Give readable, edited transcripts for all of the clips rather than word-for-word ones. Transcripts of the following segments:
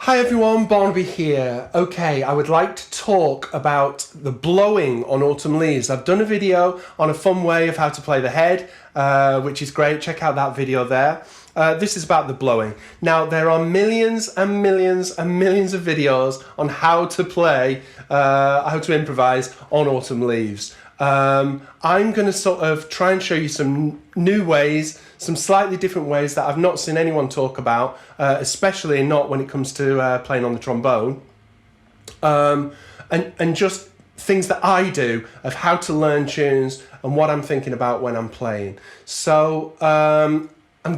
Hi everyone, Barnaby here. Okay, I would like to talk about the blowing on autumn leaves. I've done a video on a fun way of how to play the head, which is great. Check out that video there. This is about the blowing. Now, there are millions and millions and millions of videos on how to play, how to improvise on autumn leaves. I'm going to sort of try and show you some new ways, some slightly different ways that I've not seen anyone talk about, especially not when it comes to playing on the trombone, and just things that I do of how to learn tunes and what I'm thinking about when I'm playing. So I'm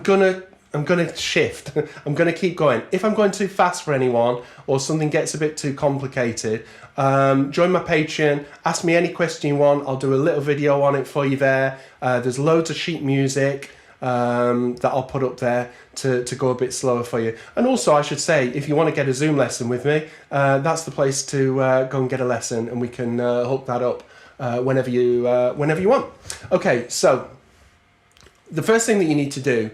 gonna shift. I'm gonna keep going. If I'm going too fast for anyone or something gets a bit too complicated, join my Patreon, ask me any question you want. I'll do a little video on it for you there. There's loads of sheet music that I'll put up there to go a bit slower for you. And also, I should say, if you want to get a Zoom lesson with me, that's the place to go and get a lesson, and we can hook that up whenever you want. Okay, so the first thing that you need to do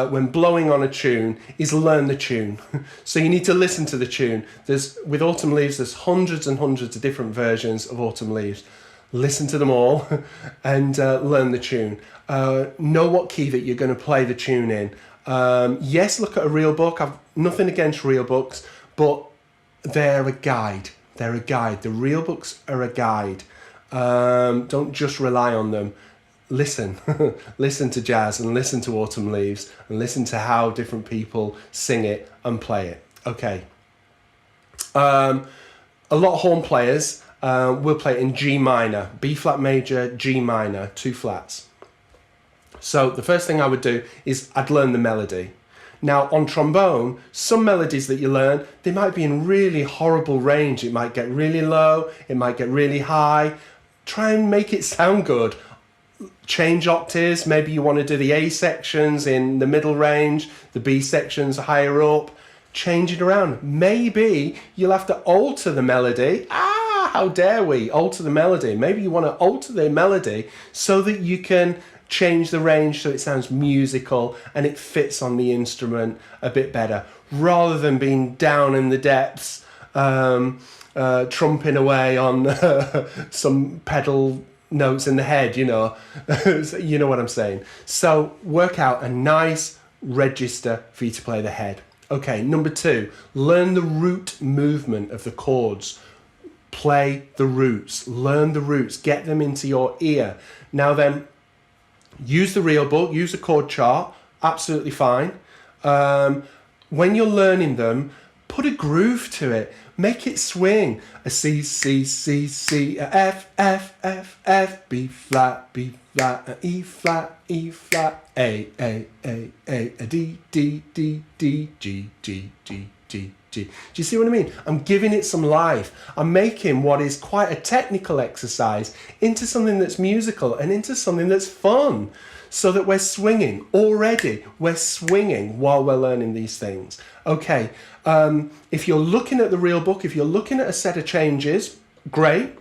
when blowing on a tune is learn the tune. So you need to listen to the tune. With Autumn Leaves, there's hundreds and hundreds of different versions of Autumn Leaves. Listen to them all and learn the tune. Know what key that you're going to play the tune in. Yes, look at a real book. I've nothing against real books, but they're a guide. They're a guide. The real books are a guide. Don't just rely on them. Listen, listen to jazz and listen to Autumn Leaves and listen to how different people sing it and play it. Okay. A lot of horn players will play it in G minor, B flat major, G minor, 2 flats. So the first thing I would do is I'd learn the melody. Now on trombone, some melodies that you learn, they might be in really horrible range. It might get really low, it might get really high. Try and make it sound good. Change octaves. Maybe you want to do the A sections in the middle range, the B sections higher up. Change it around. Maybe you'll have to alter the melody. How dare we alter the melody? Maybe you want to alter the melody so that you can change the range so it sounds musical and it fits on the instrument a bit better, rather than being down in the depths, trumping away on some pedal notes in the head, you know. You know what I'm saying. So work out a nice register for you to play the head. Okay, number 2, learn the root movement of the chords. Play the roots, learn the roots, get them into your ear. Now then, use the real book, use a chord chart, absolutely fine. When you're learning them, put a groove to it. Make it swing. A C, C, C, C, a F, F, F, F, B flat, B flat, a E flat, E flat, A, a D, D, D, D, G, G, G, G, G. Do you see what I mean? I'm giving it some life. I'm making what is quite a technical exercise into something that's musical and into something that's fun, so that we're swinging already. We're swinging while we're learning these things. Okay, if you're looking at the real book, if you're looking at a set of changes, great.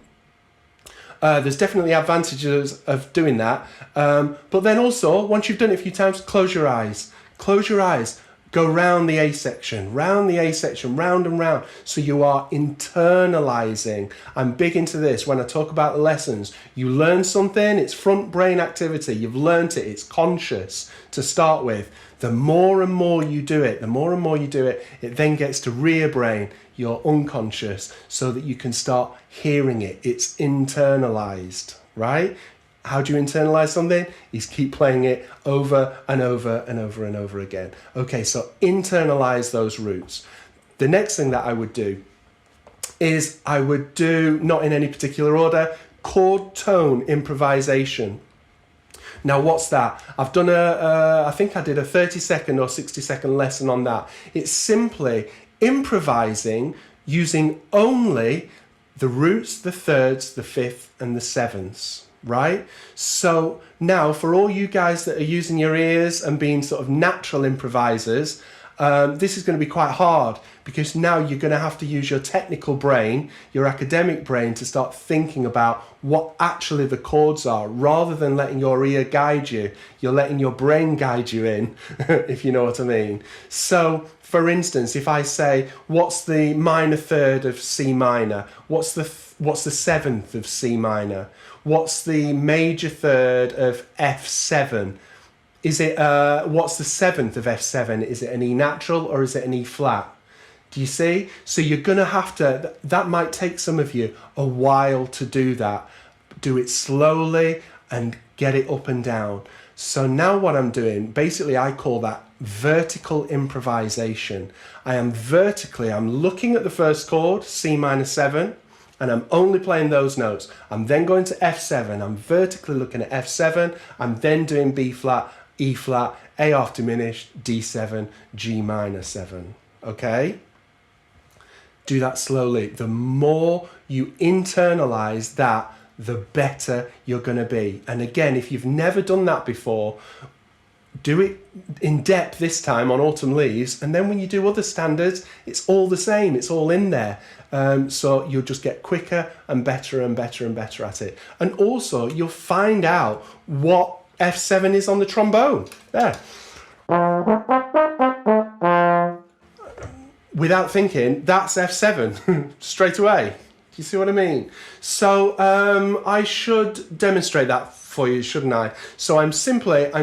There's definitely advantages of doing that. But then also, once you've done it a few times, close your eyes. Close your eyes. Go round the A section, round the A section, round and round. So you are internalizing. I'm big into this when I talk about the lessons. You learn something, it's front brain activity. You've learnt it, it's conscious to start with. The more and more you do it, it then gets to rear brain, your unconscious, so that you can start hearing it. It's internalized, right? How do you internalize something? Is keep playing it over and over and over and over again. Okay, so internalize those roots. The next thing that I would do is I would do, not in any particular order, chord tone improvisation. Now, what's that? I've done I think I did a 30-second or 60-second lesson on that. It's simply improvising using only the roots, the thirds, the fifth, and the sevenths. Right? So now for all you guys that are using your ears and being sort of natural improvisers, this is going to be quite hard because now you're going to have to use your technical brain, your academic brain, to start thinking about what actually the chords are, rather than letting your ear guide you. You're letting your brain guide you in, if you know what I mean. So, for instance, if I say, what's the minor third of C minor? What's the seventh of C minor? What's the major third of F7? Is it, what's the seventh of F7? Is it an E natural or is it an E flat? Do you see? So you're going to have to, that might take some of you a while to do that. Do it slowly and get it up and down. So now what I'm doing, basically I call that vertical improvisation. I'm looking at the first chord, C minor 7, and I'm only playing those notes. I'm then going to F7. I'm vertically looking at F7. I'm then doing B flat, E flat, A half diminished, D7, G minor 7. Okay? Do that slowly. The more you internalize that, the better you're going to be. And again, if you've never done that before, do it in depth this time on Autumn Leaves, and then when you do other standards, it's all the same, it's all in there. So you'll just get quicker and better and better and better at it. And also, you'll find out what F7 is on the trombone. There. Without thinking, that's F7 straight away. Do you see what I mean? So I should demonstrate that for you, shouldn't I? So I'm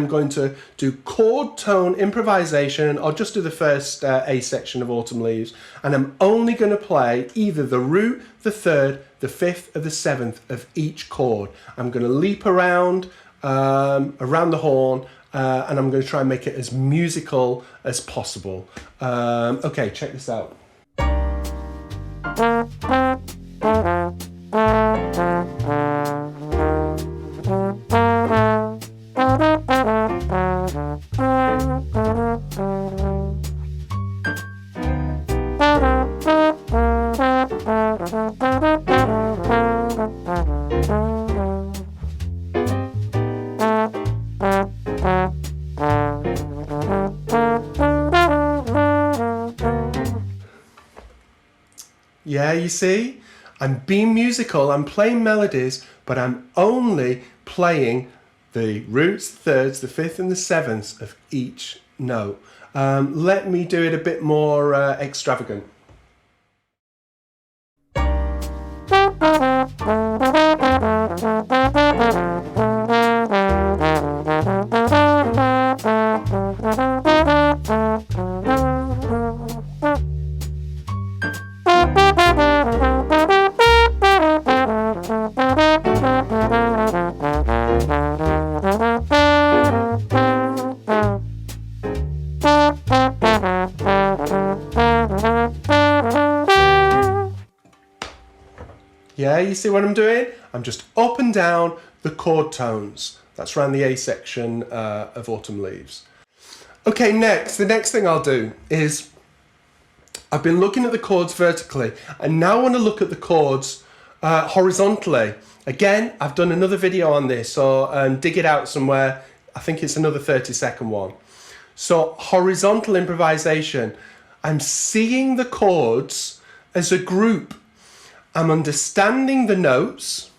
going to do chord tone improvisation. I'll just do the first A section of Autumn Leaves, and I'm only going to play either the root, the third, the fifth, or the seventh of each chord. I'm going to leap around the horn, and I'm going to try and make it as musical as possible. Okay, check this out. Yeah, you see? I'm being musical, I'm playing melodies, but I'm only playing the roots, thirds, the fifth and the sevenths of each note. Let me do it a bit more extravagant. Yeah, you see what I'm doing? I'm just up and down the chord tones. That's around the A section of Autumn Leaves. Okay, the next thing I'll do is, I've been looking at the chords vertically, and now I want to look at the chords horizontally. Again, I've done another video on this, so dig it out somewhere. I think it's another 30-second one. So horizontal improvisation. I'm seeing the chords as a group. I'm understanding the notes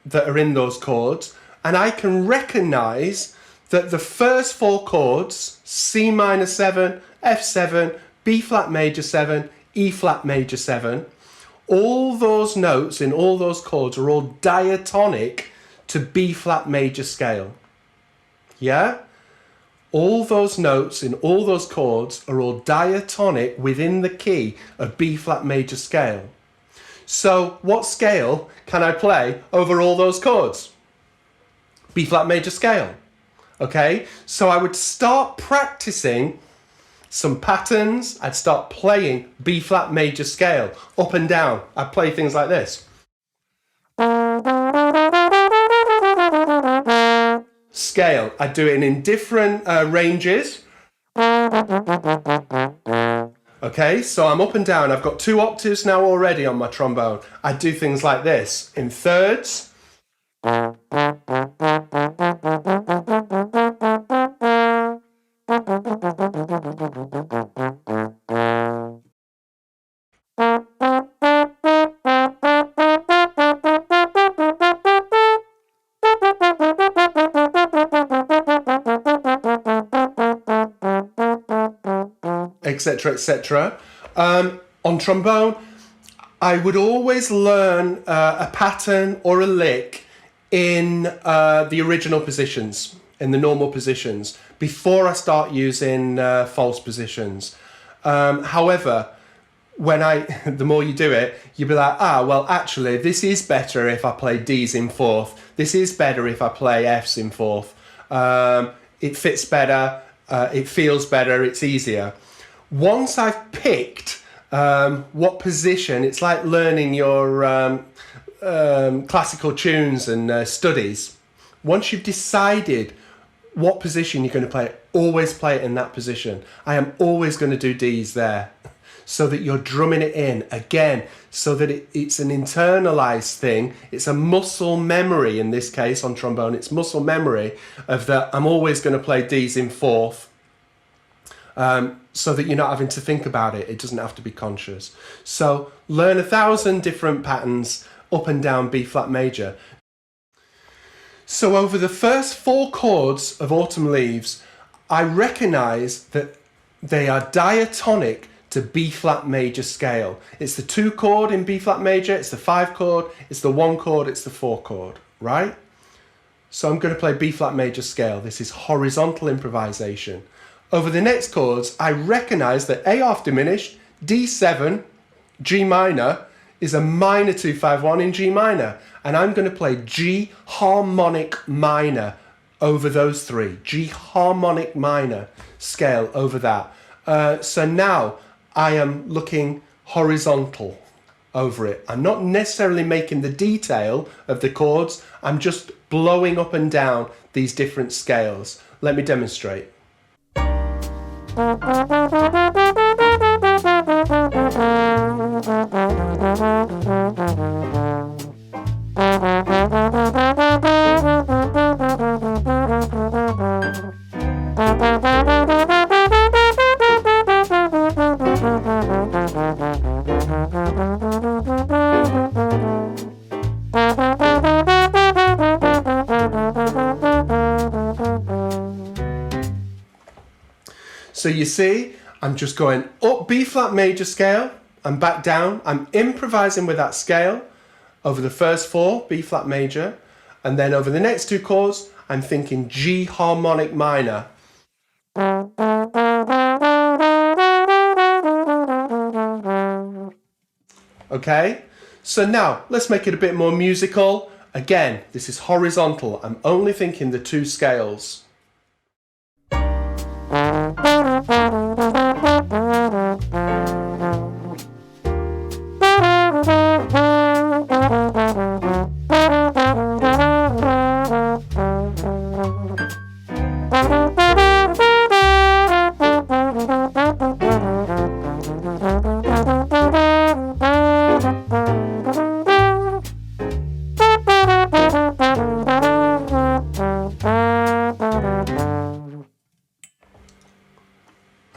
that are in those chords, and I can recognize that the first four chords, C minor 7, F7, B flat major 7, E flat major 7, all those notes in all those chords are all diatonic to B flat major scale. Yeah? All those notes in all those chords are all diatonic within the key of B flat major scale. So what scale can I play over all those chords? B flat major scale. Okay, so I would start practicing some patterns. I'd start playing B flat major scale up and down. I'd play things like this. Scale, I'd do it in different ranges. Okay, so I'm up and down. I've got 2 octaves now already on my trombone. I do things like this in thirds. etc., etc. On trombone, I would always learn a pattern or a lick in the original positions, in the normal positions, before I start using false positions. However, the more you do it, you'll be like, well, actually, this is better if I play Ds in fourth. This is better if I play Fs in fourth. It fits better. It feels better. It's easier. Once I've picked what position, it's like learning your classical tunes and studies. Once you've decided what position you're going to play, always play it in that position. I am always going to do Ds there, so that you're drumming it in again, so that it's an internalized thing. It's a muscle memory in this case on trombone. It's muscle memory of that I'm always going to play Ds in fourth, so that you're not having to think about it. It doesn't have to be conscious. So learn 1,000 different patterns up and down B flat major. So over the first 4 chords of Autumn Leaves, I recognize that they are diatonic to B flat major scale. It's the 2 chord in B flat major, it's the 5 chord, it's the 1 chord, it's the 4 chord, right? So I'm going to play B flat major scale. This is horizontal improvisation. Over the next chords, I recognize that A half diminished, D7, G minor, is a minor 2-5-1 in G minor. And I'm going to play G harmonic minor over those 3. G harmonic minor scale over that. So now I am looking horizontal over it. I'm not necessarily making the detail of the chords. I'm just blowing up and down these different scales. Let me demonstrate. So you see, I'm just going up B flat major scale and back down. I'm improvising with that scale over the first 4, B flat major, and then over the next 2 chords, I'm thinking G harmonic minor. Okay, so now let's make it a bit more musical. Again, this is horizontal. I'm only thinking the 2 scales.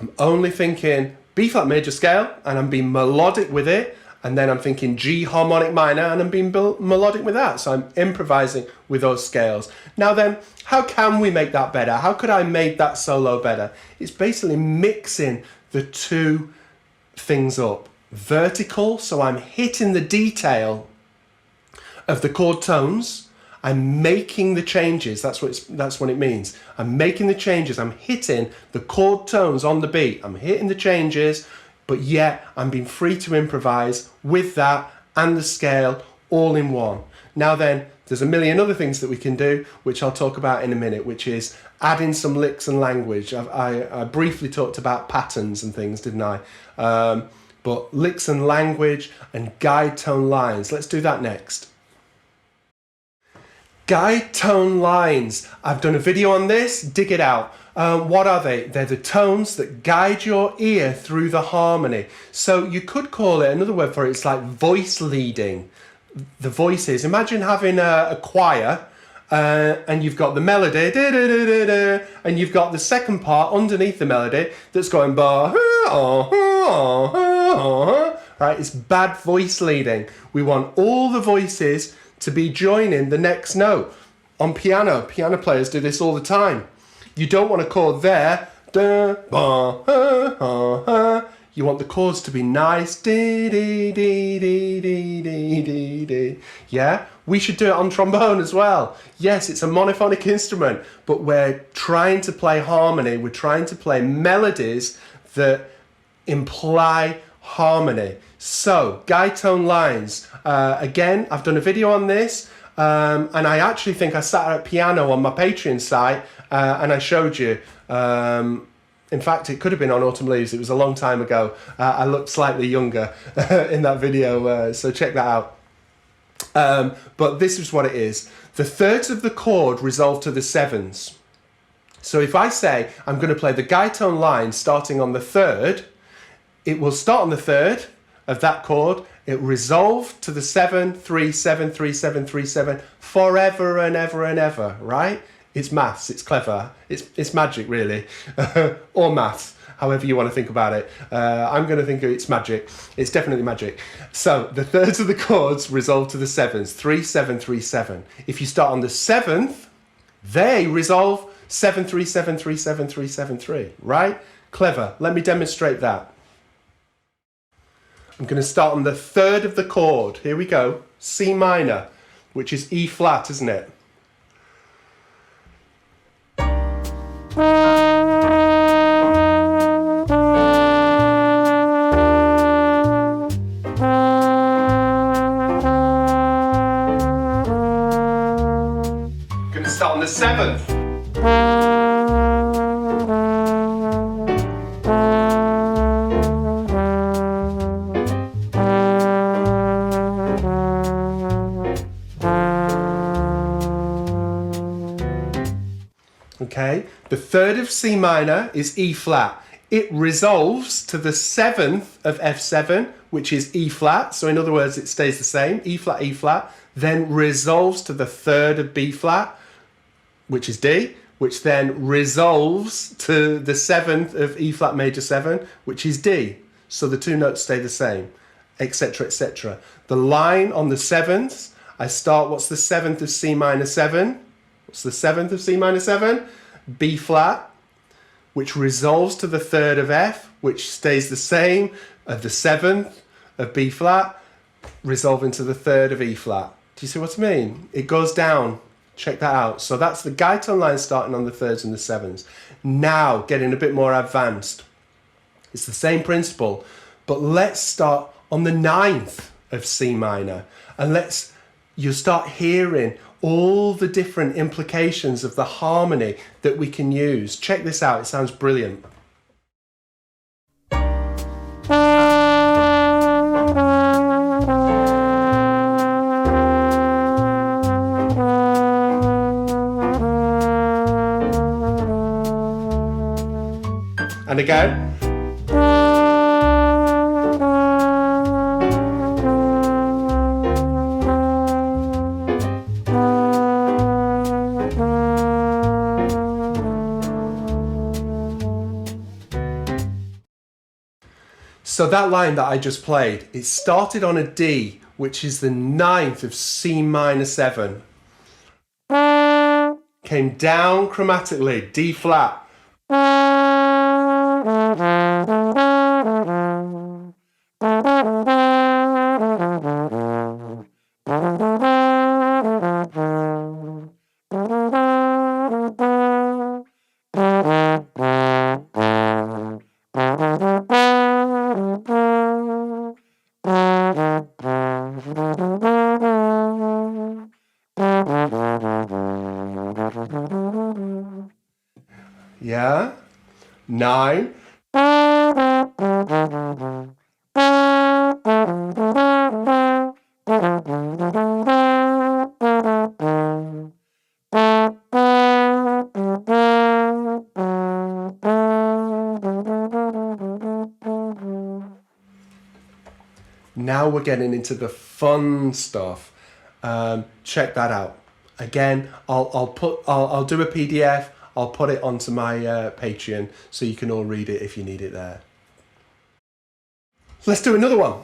I'm only thinking B flat major scale and I'm being melodic with it, and then I'm thinking G harmonic minor and I'm being melodic with that. So I'm improvising with those scales. Now then, how can we make that better? How could I make that solo better? It's basically mixing the 2 things up. Vertical, so I'm hitting the detail of the chord tones. I'm making the changes. That's what it means. I'm making the changes. I'm hitting the chord tones on the beat. I'm hitting the changes, but yet I'm being free to improvise with that and the scale all in one. Now then, there's a million other things that we can do, which I'll talk about in a minute, which is adding some licks and language. I briefly talked about patterns and things, didn't I? But licks and language and guide tone lines. Let's do that next. Guide tone lines. I've done a video on this, dig it out. What are they? They're the tones that guide your ear through the harmony. So you could call it, another word for it, it's like voice leading. The voices. Imagine having a choir and you've got the melody, and you've got the second part underneath the melody that's going ba, right? It's bad voice leading. We want all the voices to be joining the next note. On piano players do this all the time. You don't want a chord there, da, ba, ha, ha, ha. You want the chords to be nice. Dee, dee, dee, dee, dee, dee, dee, dee. Yeah? We should do it on trombone as well. Yes, it's a monophonic instrument, but we're trying to play harmony. We're trying to play melodies that imply harmony. So, guide tone lines. Again, I've done a video on this, and I actually think I sat at a piano on my Patreon site, and I showed you. In fact, it could have been on Autumn Leaves. It was a long time ago. I looked slightly younger in that video, so check that out. But this is what it is. The thirds of the chord resolve to the sevenths. So if I say I'm going to play the guide tone line starting on the third, it will start on the third of that chord. It resolve to the 7, 3, 7, 3, 7, 3, 7 forever and ever and ever, right? It's maths, it's clever, it's magic really, or maths, however you want to think about it. I'm going to think it's magic. It's definitely magic. So the thirds of the chords resolve to the sevens, 3, 7, 3, 7. If you start on the seventh, they resolve 7, 3, 7, 3, 7, 3, 7, 3, right? Clever. Let me demonstrate that. I'm going to start on the third of the chord. Here we go. C minor, which is E flat, isn't it? Going to start on the seventh. Okay, the third of C minor is E flat. It resolves to the seventh of F7, which is E flat. So in other words, it stays the same, E flat, then resolves to the third of B flat, which is D, which then resolves to the seventh of E flat major 7, which is D. So the two notes stay the same, etc., etc. The line on the sevenths, I start, what's the seventh of C minor 7? What's the seventh of C minor 7? B flat, which resolves to the third of F, which stays the same of the seventh of B flat, resolving to the third of E flat. Do you see what I mean? It goes down. Check that out. So that's the guide tone line starting on the thirds and the sevens. Now, getting a bit more advanced. It's the same principle, but let's start on the ninth of C minor, and you'll start hearing all the different implications of the harmony that we can use. Check this out, it sounds brilliant. And again. So that line that I just played, it started on a D, which is the ninth of C minor 7. Came down chromatically, D flat. Yeah, 9. Now we're getting into the fun stuff. Check that out. Again, I'll do a PDF. I'll put it onto my Patreon so you can all read it if you need it there. Let's do another one.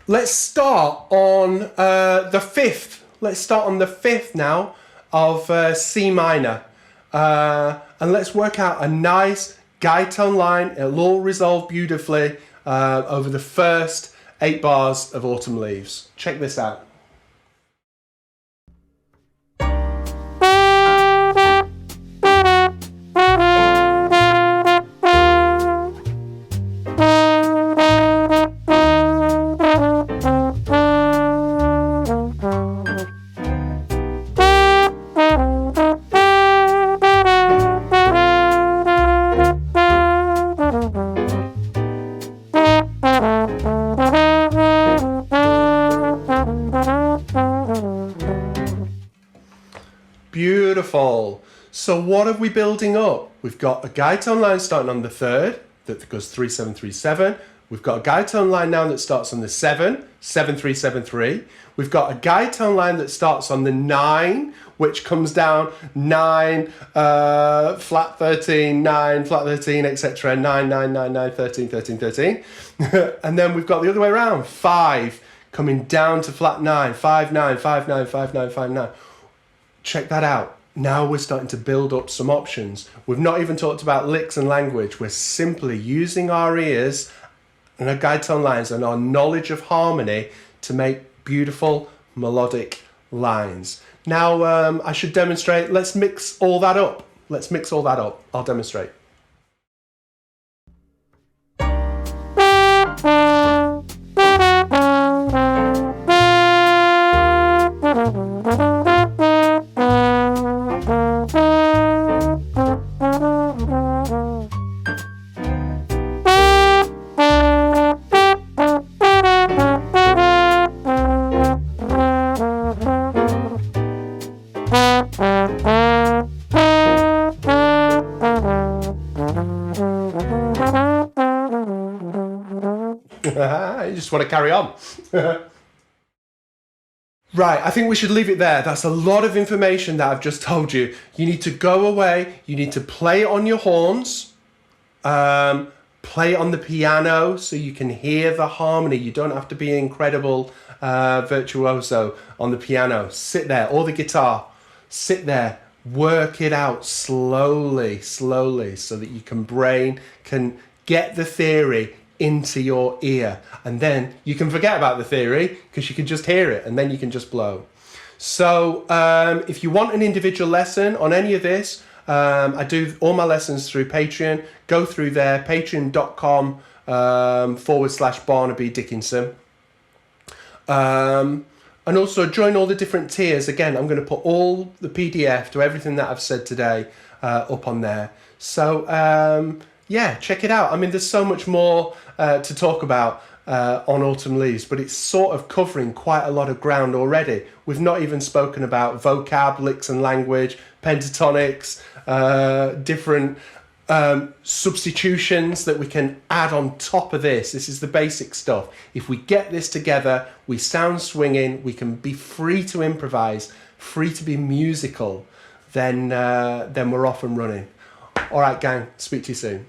Let's start on the 5th. Let's start on the 5th now of C minor. And let's work out a nice guide tone line. It'll all resolve beautifully over the first 8 bars of Autumn Leaves. Check this out. Beautiful. So what are we building up? We've got a guide tone line starting on the 3rd that goes 3 7 3 7. We've got a guide tone line now that starts on the 7 7 3 7 3. We've got a guide tone line that starts on the 9, which comes down 9 flat 13 9 flat 13, etc. 9 9 9 9 13 13 13. And then we've got the other way around, 5 coming down to flat 9 5 9 5 9 5 9 5 9. Check that out. Now we're starting to build up some options. We've not even talked about licks and language. We're simply using our ears and our guide tone lines and our knowledge of harmony to make beautiful melodic lines. Now I should demonstrate. Let's mix all that up. Let's mix all that up. I'll demonstrate. You just want to carry on. Right, I think we should leave it there. That's a lot of information that I've just told you. You need to go away, you need to play it on your horns, play it on the piano so you can hear the harmony. You don't have to be an incredible virtuoso on the piano. Sit there, or the guitar. Sit there, work it out slowly, slowly, so that your brain can get the theory into your ear, and then you can forget about the theory because you can just hear it and then you can just blow. So if you want an individual lesson on any of this, I do all my lessons through Patreon. Go through there, patreon.com/Barnaby Dickinson, and also join all the different tiers. Again, I'm going to put all the PDF to everything that I've said today up on there. So yeah, check it out. I mean, there's so much more to talk about on Autumn Leaves, but it's sort of covering quite a lot of ground already. We've not even spoken about vocab, licks and language, pentatonics, different substitutions that we can add on top of this. This is the basic stuff. If we get this together, we sound swinging, we can be free to improvise, free to be musical, then we're off and running. All right, gang, speak to you soon.